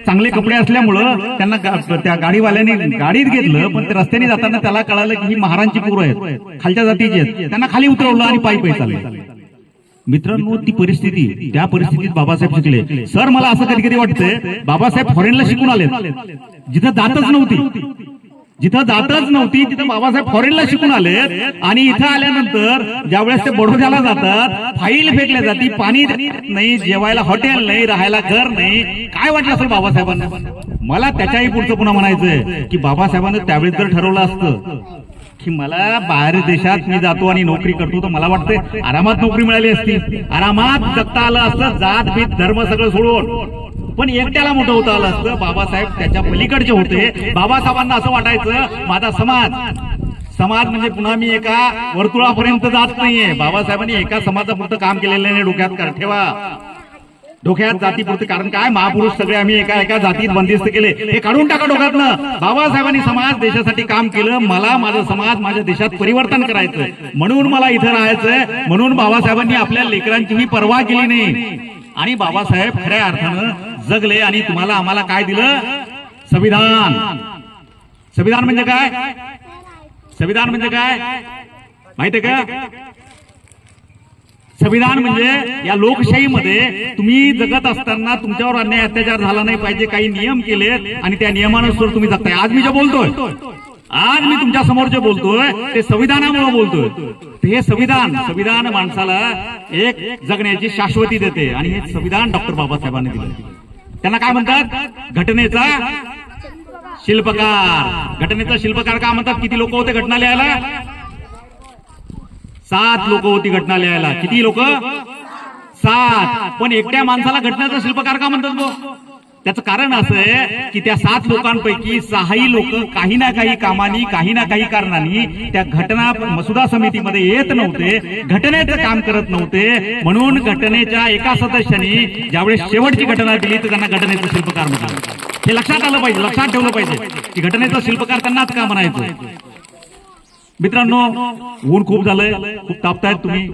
चांगले कपडे असल्यामुळं त्यांना त्या गाडीवाल्याने गाडीत घेतलं, पण ते रस्त्याने जाताना त्याला कळालं की ही महारांची पोरं आहेत, खालच्या जातीची आहेत. त्यांना खाली उतरवलं आणि पायी पायी चालले. मित्रांनो, ती परिस्थिती, त्या परिस्थितीत बाबासाहेब शिकले. सर, मला असं कधी कधी वाटतंय बाबासाहेब फॉरेनला शिकून आले, जिथं जातच नव्हती तिथं बाबासाहेब फॉरेनला शिकून आले. आणि इथं आल्यानंतर ज्यावेळेस ते बडोद्याला जातात, फाईल फेकल्या जाती, पाणी नाही, जेवायला हॉटेल नाही, राहायला घर नाही. काय वाटलं असेल बाबासाहेबांना? मला त्याच्याही पुढचं पुन्हा म्हणायचंय की बाबासाहेबांना त्यावेळेस जर ठरवलं असतं की मला बाहेर देशात मी जातो आणि नोकरी करतो, तर मला वाटतंय आरामात नोकरी मिळाली असती, आरामात जगता आलं असतं, जात भीत धर्म सगळं सोडून. पण एकट्याला मोठं होतं आलं असतं. बाबासाहेब त्याच्या पलीकडचे होते. बाबासाहेबांना असं वाटायचं माझा समाज म्हणजे पुन्हा मी एका वर्तुळापर्यंत जात नाहीये. बाबासाहेबांनी एका समाजापुरतं काम केलेलं नाही. डोक्यात ठेवा, डोक्यात जातीपुरते. कारण काय, महापुरुष सगळे आम्ही एका जातीत बंदिस्त केले, हे काढून टाका डोक्यातनं. बाबासाहेबांनी समाज देशासाठी काम केलं. मला माझा समाज माझ्या देशात परिवर्तन करायचंय, म्हणून मला इथं राहायचंय. म्हणून बाबासाहेबांनी आपल्या लेकरांचीही पर्वा केली नाही. आणि बाबासाहेब खऱ्या अर्थानं जगले आणि तुम्हाला आम्हाला काय दिलं? संविधान. संविधान म्हणजे काय? संविधान म्हणजे काय माहितीये का? संविधान म्हणजे या लोकशाहीमध्ये तुम्ही जगत असताना तुमच्यावर अन्याय अत्याचार झाला नाही पाहिजे, काही नियम केले आणि त्या नियमानुसार तुम्ही जगताय. आज मी जे बोलतोय, आज मी तुमच्या समोर जे बोलतोय ते संविधानामुळे बोलतोय. हे संविधान माणसाला एक जगण्याची शाश्वती देते. आणि हे संविधान डॉक्टर बाबासाहेबांनी दिलं. त्यांना काय म्हणतात? घटनेचा शिल्पकार. घटनेचा शिल्पकार का म्हणतात? किती लोक होते घटना लिहायला? 7 लोक होती घटना लिहायला. किती लोक? 7. पण एकट्या माणसाला घटनेचा शिल्पकार का म्हणतात? त्याचं कारण असं आहे की त्या 7 लोकांपैकी 6ही लोक काही ना काही कामानी, काही ना काही कारणांनी त्या घटना मसुदा समितीमध्ये येत नव्हते, घटनेचं काम करत नव्हते. म्हणून घटनेच्या एका सदस्याने ज्यावेळेस शेवटची घटना दिली तर त्यांना घटनेचं शिल्पकार म्हणाले. हे लक्षात आलं पाहिजे, लक्षात ठेवलं पाहिजे की घटनेचं शिल्पकार त्यांनाच का म्हणायचं. मित्रांनो, ऊन खूप झालंय, खूप तापतायत तुम्ही.